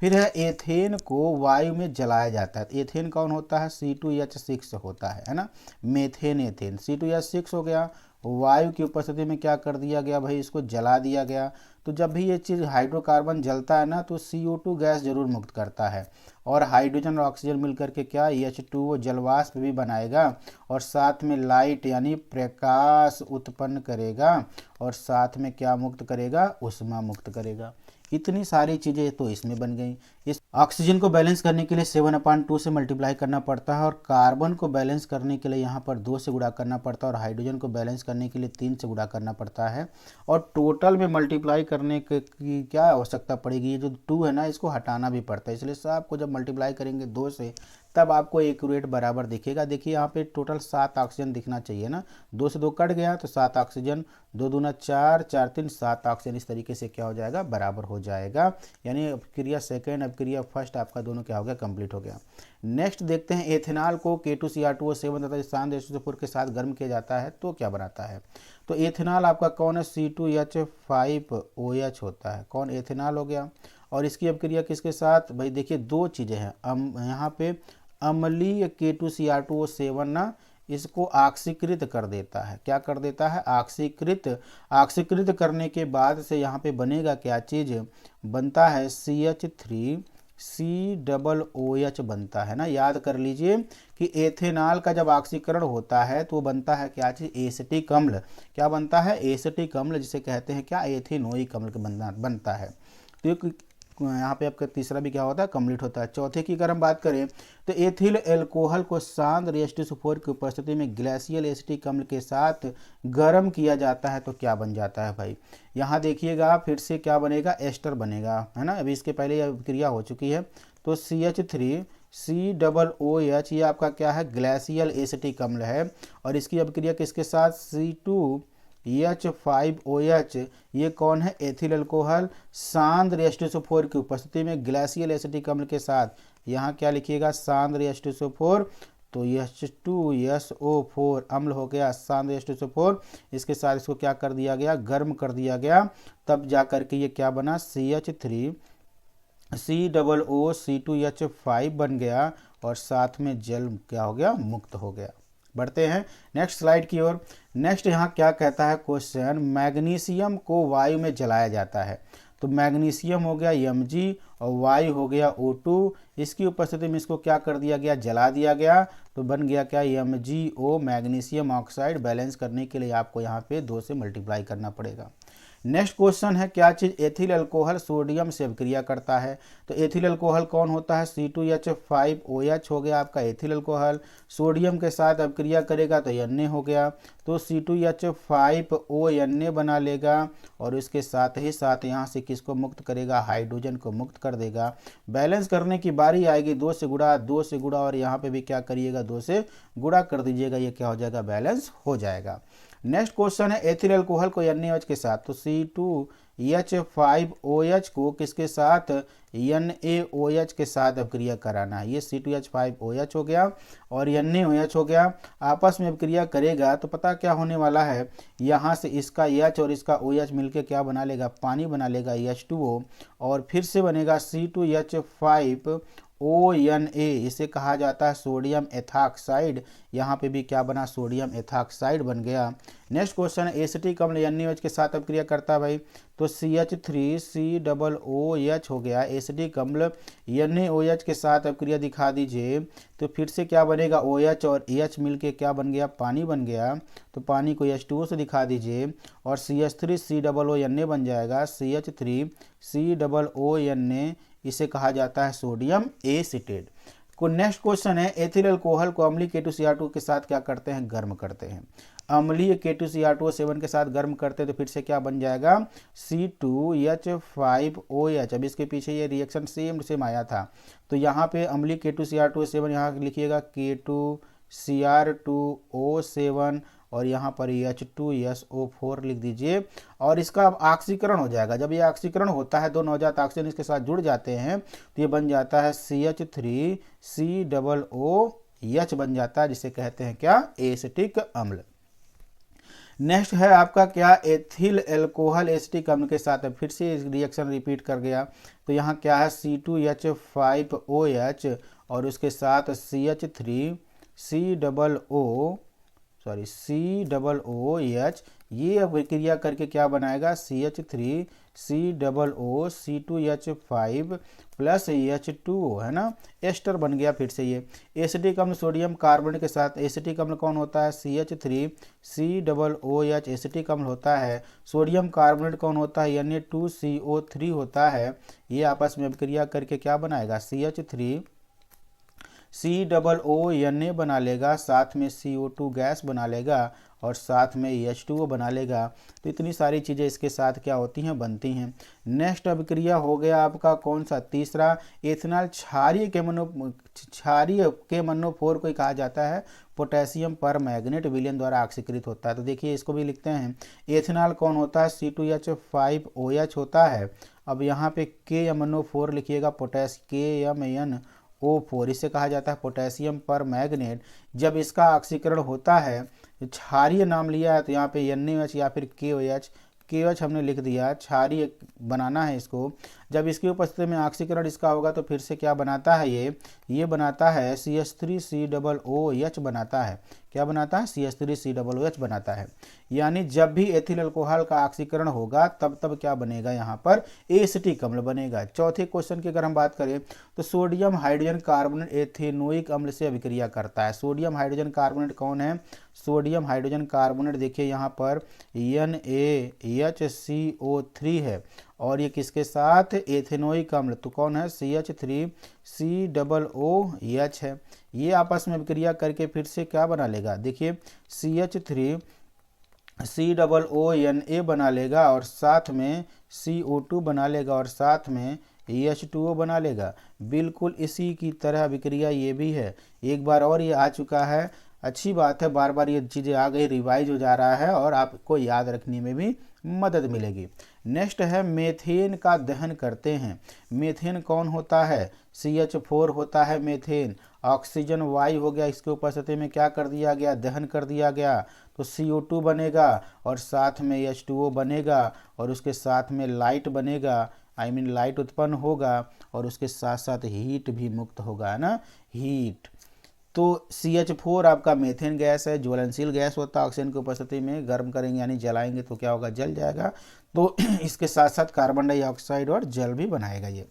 [SPEAKER 1] फिर है एथेन को वायु में जलाया जाता है। एथेन कौन होता है, C2H6 होता है ना। मेथेन एथेन, C2H6 हो गया। वायु की उपस्थिति में क्या कर दिया गया भाई, इसको जला दिया गया। तो जब भी ये चीज़ हाइड्रोकार्बन जलता है ना, तो CO2 गैस जरूर मुक्त करता है और हाइड्रोजन और ऑक्सीजन मिलकर के क्या, H2O जलवाष्प भी बनाएगा और साथ में लाइट यानी प्रकाश उत्पन्न करेगा और साथ में क्या मुक्त करेगा, ऊष्मा मुक्त करेगा। इतनी सारी चीज़ें तो इसमें बन गई। इस ऑक्सीजन को बैलेंस करने के लिए 7/2 से मल्टीप्लाई करना पड़ता है और कार्बन को बैलेंस करने के लिए यहाँ पर 2 से गुणा करना पड़ता है और हाइड्रोजन को बैलेंस करने के लिए 3 से गुणा करना पड़ता है। और टोटल में मल्टीप्लाई करने की क्या आवश्यकता पड़ेगी, ये जो 2 है ना, इसको हटाना भी पड़ता है। इसलिए सबको जब मल्टीप्लाई करेंगे 2 से, तब आपको एक्यूरेट बराबर दिखेगा। देखिए यहाँ पे टोटल 7 ऑक्सीजन दिखना चाहिए ना, 2 से 2 कट गया तो 7 ऑक्सीजन, 2 दूना 4, 4 3 7 ऑक्सीजन। इस तरीके से क्या हो जाएगा, बराबर हो जाएगा। यानी अभिक्रिया सेकेंड, अभिक्रिया फर्स्ट आपका दोनों क्या हो गया, कंप्लीट हो गया। नेक्स्ट देखते हैं, एथेनॉल को K2Cr2O7 तथा सांद्र H2SO4 के साथ गर्म किया जाता है तो क्या बनाता है। तो एथेनॉल आपका कौन है, C2H5OH होता है। कौन, एथेनॉल हो गया। और इसकी अभिक्रिया किसके साथ भाई, देखिए दो चीज़ें हैं। यहाँ पे अम्लीय K2Cr2O7 ना इसको ऑक्सीकृत कर देता है। क्या कर देता है? ऑक्सीकृत करने के बाद से यहाँ पे बनेगा क्या चीज़, बनता है CH3COOH बनता है ना। याद कर लीजिए कि एथेनॉल का जब ऑक्सीकरण होता है तो बनता है क्या चीज़, एसिटिक अम्ल। क्या बनता है? एसिटिक अम्ल, जिसे कहते हैं क्या, एथेनोइक अम्ल बनता है। तो यहाँ पे आपका तीसरा भी क्या होता है, कंप्लीट होता है। चौथे की अगर हम बात करें तो एथिल एल्कोहल को सांद्र H2SO4 की उपस्थिति में ग्लेशियल एसिटिक अम्ल के साथ गर्म किया जाता है तो क्या बन जाता है भाई, यहाँ देखिएगा फिर से क्या बनेगा, एस्टर बनेगा, है ना। अभी इसके पहले यह क्रिया हो चुकी है। तो CH3COOH ये आपका क्या है, ग्लेशियल एसिटिक अम्ल है। और इसकी अभिक्रिया किसके साथ, C2H5OH ये कौन है, एथिल अल्कोहल सांद्र H2SO4 की उपस्थिति में ग्लेशियल एसिटिक अम्ल के साथ, यहाँ क्या लिखिएगा, सांद्र H2SO4, तो H2SO4 अम्ल हो गया सांद्र H2SO4, इसके साथ इसको क्या कर दिया गया, गर्म कर दिया गया, तब जा करके ये क्या बना, CH3COOC2H5 बन गया और साथ में जल क्या हो गया, मुक्त हो गया। बढ़ते हैं नेक्स्ट स्लाइड की ओर। नेक्स्ट यहाँ क्या कहता है क्वेश्चन, मैग्नीशियम को वायु में जलाया जाता है। तो मैग्नीशियम हो गया Mg और वायु हो गया O2, इसकी उपस्थिति में इसको क्या कर दिया गया, जला दिया गया, तो बन गया क्या, MgO मैग्नीशियम ऑक्साइड। बैलेंस करने के लिए आपको यहाँ पे 2 से मल्टीप्लाई करना पड़ेगा। नेक्स्ट क्वेश्चन है क्या चीज़, एथिल अल्कोहल सोडियम से अभिक्रिया करता है। तो एथिल अल्कोहल कौन होता है, C2H5OH हो गया आपका एथिल अल्कोहल, सोडियम के साथ अभिक्रिया करेगा तो Na हो गया, तो C2H5O Na बना लेगा और इसके साथ ही साथ यहाँ से किसको मुक्त करेगा, हाइड्रोजन को मुक्त कर देगा। बैलेंस करने की बारी आएगी, 2 से गुणा और यहाँ पे भी क्या करिएगा, 2 से गुणा कर दीजिएगा, ये क्या हो जाएगा, बैलेंस हो जाएगा। नेक्स्ट क्वेश्चन है एथिल अल्कोहल को NaOH के साथ, तो C2H5OH को किसके साथ, NaOH के साथ अभिक्रिया कराना है। ये C2H5OH हो गया और NaOH हो गया, आपस में अभिक्रिया करेगा तो पता क्या होने वाला है, यहाँ से इसका H और इसका OH मिलके क्या बना लेगा, पानी बना लेगा H2O, और फिर से बनेगा C2H5ONA, इसे कहा जाता है सोडियम एथॉक्साइड। यहाँ पे भी क्या बना, सोडियम एथॉक्साइड बन गया। नेक्स्ट क्वेश्चन है एसिटिक अम्ल NaOH के साथ अभिक्रिया करता है भाई, तो CH3COOH हो गया एसिटिक अम्ल NaOH के साथ अभिक्रिया दिखा दीजिए, तो फिर से क्या बनेगा, OH और H मिलके क्या बन गया, पानी बन गया, तो पानी को H2O से दिखा दीजिए और CH3COONA बन जाएगा, CH3COONA इसे कहा जाता है सोडियम एसिटेट। को नेक्स्ट क्वेश्चन है एथिल अल्कोहल को अम्लीय K2Cr2 के साथ क्या करते हैं, गर्म करते हैं। अम्लीय K2Cr2O7 के साथ गर्म करते हैं तो फिर से क्या बन जाएगा, C2H5OH। अब इसके पीछे ये रिएक्शन सेम आया था, तो यहाँ पे अम्लीय K2Cr2O7 यहाँ लिखिएगा K2Cr2O7 और यहाँ पर H2SO4 लिख दीजिए और इसका अब ऑक्सीकरण हो जाएगा। जब ये ऑक्सीकरण होता है, 2 नवजात ऑक्सीजन इसके साथ जुड़ जाते हैं तो ये बन जाता है CH3COOH बन जाता है, जिसे कहते हैं क्या, एसिटिक अम्ल। नेक्स्ट है आपका क्या, एथिल एल्कोहल एसिटिक अम्ल के साथ, फिर से रिएक्शन रिपीट कर गया, तो यहाँ क्या है C2H5OH और उसके साथ COOH, ये अभिक्रिया करके क्या बनाएगा, CH3COOC2H5 प्लस H2O, है ना, एस्टर बन गया। फिर से ये एसिटिक अम्ल सोडियम कार्बोनेट के साथ, एसिटिक अम्ल कौन होता है, CH3COOH एसिटिक अम्ल होता है। सोडियम कार्बोनेट कौन होता है, Na2CO3 होता है। ये आपस में अभिक्रिया करके क्या बनाएगा, CH3COONA बना लेगा, साथ में CO2 गैस बना लेगा और साथ में H2O बना लेगा। तो इतनी सारी चीज़ें इसके साथ क्या होती हैं, बनती हैं। नेक्स्ट अभिक्रिया हो गया आपका कौन सा, तीसरा, एथेनॉल क्षारीय के मनोफोर को कहा जाता है पोटेशियम पर मैग्नेट विलयन द्वारा ऑक्सीकृत होता है। तो देखिए इसको भी लिखते हैं, एथेनॉल कौन होता है, C2H5OH होता है। अब यहाँ पे KMNO4 लिखिएगा, KMNO4 इसे कहा जाता है पोटेशियम पर मैग्नेट। जब इसका ऑक्सीकरण होता है, क्षारीय नाम लिया है तो यहाँ पे NaOH या फिर KOH, KOH हमने लिख दिया, क्षारीय बनाना है इसको। जब इसकी उपस्थिति में ऑक्सीकरण इसका होगा तो फिर से क्या बनाता है ये बनाता है CH3COOH बनाता है। क्या बनाता है? CH3COOH बनाता है। यानी जब भी एथिल अल्कोहल का ऑक्सीकरण होगा तब क्या बनेगा? यहाँ पर एसिटिक अम्ल बनेगा। चौथे क्वेश्चन की अगर हम बात करें तो सोडियम हाइड्रोजन कार्बोनेट एथेनोइक अम्ल से अभिक्रिया करता है। सोडियम हाइड्रोजन कार्बोनेट कौन है? सोडियम हाइड्रोजन कार्बोनेट देखिए यहाँ पर NaHCO3 है, और ये किसके साथ? एथेनोइक अम्ल, तो कौन है? CH3COOH है। ये आपस में अभिक्रिया करके फिर से क्या बना लेगा? देखिए CH3COONA बना लेगा और साथ में CO2 बना लेगा और साथ में H2O बना लेगा। बिल्कुल इसी की तरह अभिक्रिया ये भी है। एक बार और ये आ चुका है, अच्छी बात है, बार बार ये चीज़ें आ गई, रिवाइज हो जा रहा है और आपको याद रखने में भी मदद मिलेगी। नेक्स्ट है मेथेन का दहन करते हैं। मेथेन कौन होता है? CH4 होता है मेथेन। ऑक्सीजन वायु हो गया, इसके उपस्थिति में क्या कर दिया गया? दहन कर दिया गया, तो CO2 बनेगा और साथ में H2O बनेगा और उसके साथ में लाइट बनेगा, लाइट उत्पन्न होगा और उसके साथ साथ हीट भी मुक्त होगा, है ना, हीट। तो CH4 आपका मेथेन गैस है, ज्वलनशील गैस होता है। ऑक्सीजन की उपस्थिति में गर्म करेंगे यानी जलाएंगे तो क्या होगा? जल जाएगा। तो इसके साथ साथ कार्बन डाइऑक्साइड और जल भी बनाएगा ये।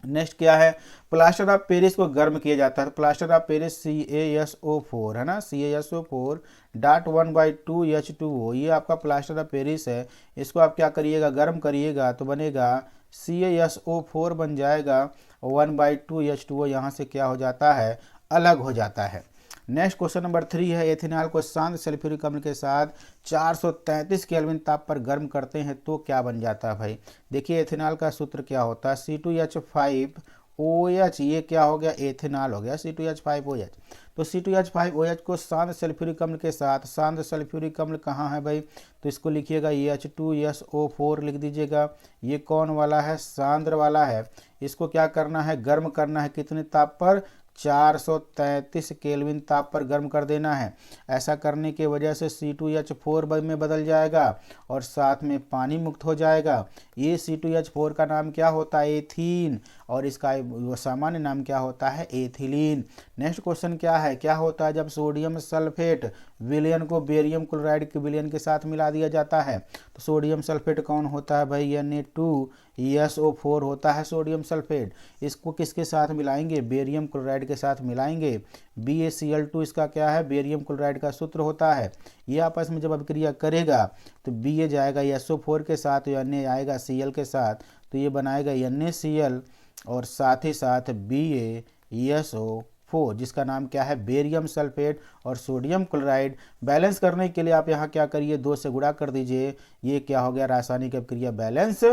[SPEAKER 1] नेक्स्ट क्या है? प्लास्टर ऑफ पेरिस को गर्म किया जाता है। प्लास्टर ऑफ पेरिस CaSO4 है ना, CaSO4.1/2H2O, ये आपका प्लास्टर ऑफ पेरिस है। इसको आप क्या करिएगा? गर्म करिएगा तो बनेगा CaSO4 बन जाएगा, 1/2H2O यहाँ से क्या हो जाता है? अलग हो जाता है। नेक्स्ट क्वेश्चन नंबर 3 है, एथेनॉल को शांत सल्फ्यूरिक अम्ल के साथ 433 केल्विन ताप पर गर्म करते हैं तो क्या बन जाता है भाई? देखिए एथेनॉल का सूत्र क्या होता है? C2H5OH, ये क्या हो गया? एथेनॉल हो गया C2H5OH। तो C2H5OH को शांत सल्फ्यूरिक अम्ल के साथ, शांत सल्फ्यूरिक अम्ल कहाँ है भाई? तो इसको लिखिएगा H2SO4 लिख दीजिएगा। ये कौन वाला है? सांद्र वाला है। इसको क्या करना है? गर्म करना है। कितने ताप पर? 433 केल्विन ताप पर गर्म कर देना है। ऐसा करने की वजह से C2H4 में बदल जाएगा और साथ में पानी मुक्त हो जाएगा। ये C2H4 का नाम क्या होता है? एथीन, और इसका सामान्य नाम क्या होता है? एथिलीन। नेक्स्ट क्वेश्चन क्या है? क्या होता है जब सोडियम सल्फेट विलयन को बेरियम क्लोराइड के विलयन के साथ मिला दिया जाता है? तो सोडियम सल्फेट कौन होता है भाई? Na2SO4 होता है सोडियम सल्फेट। इसको किसके साथ मिलाएंगे? बेरियम क्लोराइड के साथ मिलाएंगे। BaCl2 इसका क्या है? बेरियम क्लोराइड का सूत्र होता है। ये आपस में जब अभिक्रिया करेगा तो Ba जाएगा SO4 के साथ, Na आएगा Cl के साथ, तो ये बनाएगा NaCl और साथ ही साथ BaSO4, जिसका नाम क्या है? बेरियम सल्फेट और सोडियम क्लोराइड। बैलेंस करने के लिए आप यहाँ क्या करिए? 2 से गुणा कर दीजिए। ये क्या हो गया? रासायनिक अभिक्रिया बैलेंस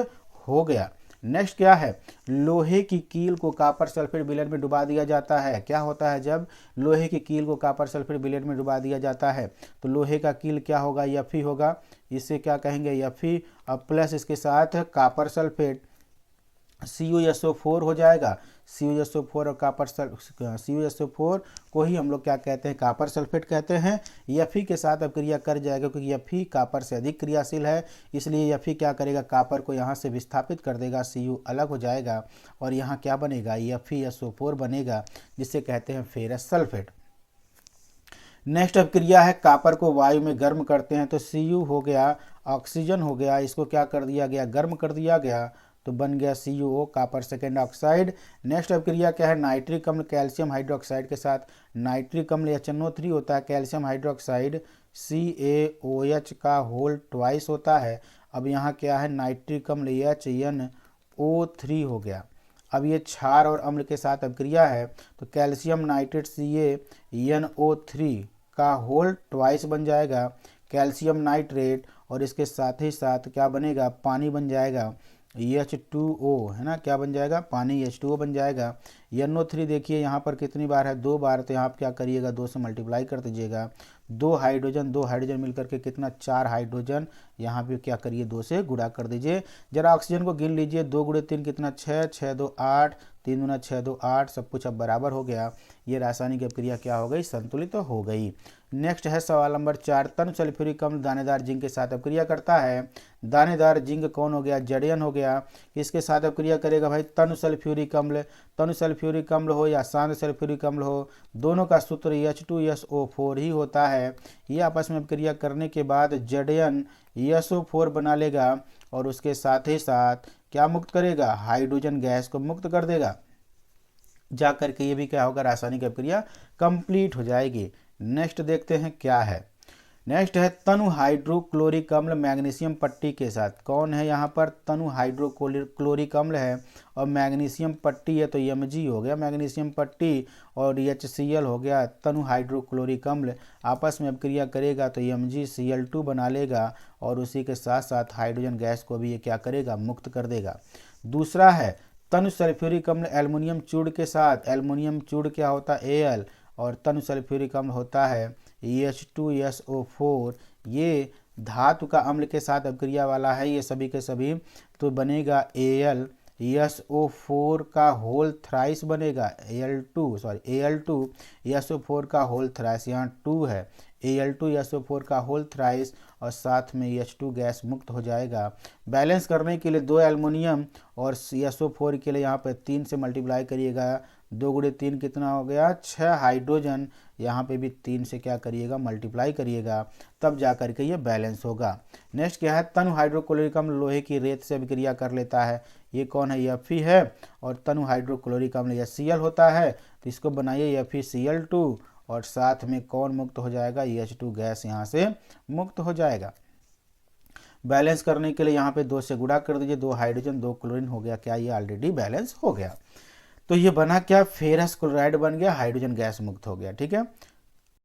[SPEAKER 1] हो गया। नेक्स्ट क्या है? लोहे की कील को कॉपर सल्फेट विलयन में डुबा दिया जाता है। क्या होता है जब लोहे की कील को कॉपर सल्फेट विलयन में डुबा दिया जाता है? तो लोहे का कील क्या होगा? Fe होगा। इसे क्या कहेंगे? Fe, अब प्लस इसके साथ कॉपर सल्फेट CuSO4 हो जाएगा। CuSO4 और CuSO4 को ही हम लोग क्या कहते हैं? कॉपर सल्फेट कहते हैं। Fe के साथ अब क्रिया कर जाएगा क्योंकि Fe कॉपर से अधिक क्रियाशील है, इसलिए Fe क्या करेगा? कॉपर को यहाँ से विस्थापित कर देगा, Cu अलग हो जाएगा और यहाँ क्या बनेगा? FeSO4 बनेगा, जिसे कहते हैं फेरस सल्फेट। नेक्स्ट अब क्रिया है, कॉपर को वायु में गर्म करते हैं। तो Cu हो गया, ऑक्सीजन हो गया, इसको क्या कर दिया गया? गर्म कर दिया गया, तो बन गया CuO, copper second oxide. Next अब क्रिया क्या है? नाइट्रिक अम्ल कैल्शियम हाइड्रोक्साइड के साथ, नाइट्रिक अम्ल HNO3 होता है, कैल्शियम हाइड्रोक्साइड CaOH का होल ट्वाइस होता है। अब यहाँ क्या है? नाइट्रिक अम्ल HNO3 हो गया। अब ये क्षार और अम्ल के साथ अब क्रिया है, तो कैल्शियम नाइट्रेट CaNO3 का होल ट्वाइस बन जाएगा, कैल्शियम नाइट्रेट, और इसके साथ ही साथ क्या बनेगा? पानी बन जाएगा, H2O, है ना, क्या बन जाएगा? पानी, H2O बन जाएगा। NO3 देखिए यहाँ पर कितनी बार है? 2 बार, तो यहाँ आप क्या करिएगा? 2 से मल्टीप्लाई कर दीजिएगा। 2 हाइड्रोजन मिलकर के कितना? 4 हाइड्रोजन यहाँ भी क्या करिए 2 से गुणा कर दीजिए। जरा ऑक्सीजन को गिन लीजिए, 2 गुणे 3 कितना 6, 6 2 8, 3 दूना 6 2 8, सब कुछ अब बराबर हो गया। ये रासायनिक अभिक्रिया क्या हो गई, संतुलित तो हो गई। नेक्स्ट है सवाल नंबर 4, तनु सल्फ्यूरिक अम्ल दानेदार जिंक के साथ अभिक्रिया करता है। दानेदार जिंक कौन हो गया, जड़यन हो गया। किसके साथ अभिक्रिया करेगा भाई, तनु सल्फ्यूरिक अम्ल। तनु सल्फ्यूरिक अम्ल हो या शांत सल्फ्यूरिक अम्ल हो, दोनों का सूत्र H2SO4 ही होता है। ये आपस में अभिक्रिया करने के बाद जड़यन SO4 बना लेगा और उसके साथ ही साथ क्या मुक्त करेगा, हाइड्रोजन गैस को मुक्त कर देगा। जा करके ये भी क्या होगा, रासायनिक अभिक्रिया कंप्लीट हो जाएगी। नेक्स्ट देखते हैं क्या है। नेक्स्ट है तनु हाइड्रोक्लोरिक अम्ल मैग्नीशियम पट्टी के साथ। कौन है यहाँ पर, तनु हाइड्रोक्लोरिक अम्ल है और मैग्नीशियम पट्टी है, तो Mg हो गया मैग्नीशियम पट्टी, और HCl हो गया तनु हाइड्रोक्लोरिक अम्ल। आपस में अभिक्रिया करेगा तो MgCl2 बना लेगा और उसी के साथ साथ हाइड्रोजन गैस को भी ये क्या करेगा, मुक्त कर देगा। दूसरा है तनु सल्फ्यूरिक अम्ल एल्युमिनियम चूड़ के साथ। एल्युमिनियम चूड़ क्या होता है, Al, और तनु सल्फ्यूरिक अम्ल होता है H2SO4। ये धातु का अम्ल के साथ अभिक्रिया वाला है ये सभी के सभी, तो बनेगा AlSO4 का होल थ्राइस बनेगा, Al2SO4 का होल थ्राइस, यहाँ 2 है, Al2SO4 का होल थ्राइस और साथ में H2 गैस मुक्त हो जाएगा। बैलेंस करने के लिए 2 एल्युमिनियम और SO4 के लिए यहाँ पर 3 से मल्टीप्लाई करिएगा, 2 गुणे 3 कितना हो गया 6 हाइड्रोजन, यहाँ पे भी 3 से क्या करिएगा, मल्टीप्लाई करिएगा, तब जा करके ये बैलेंस होगा। नेक्स्ट क्या है, तनु हाइड्रोक्लोरिक अम्ल लोहे की रेत से अभिक्रिया कर लेता है। ये कौन है, Fe है, और तनु हाइड्रोक्लोरिक अम्ल HCl होता है, तो इसको बनाइए FeCl2 और साथ में कौन मुक्त हो जाएगा, H2 गैस यहाँ से मुक्त हो जाएगा। बैलेंस करने के लिए यहाँ पे 2 से गुणा कर दीजिए, 2 हाइड्रोजन 2 क्लोरीन हो गया, क्या ये ऑलरेडी बैलेंस हो गया। तो ये बना क्या, फेरस क्लोराइड बन गया, हाइड्रोजन गैस मुक्त हो गया। ठीक है।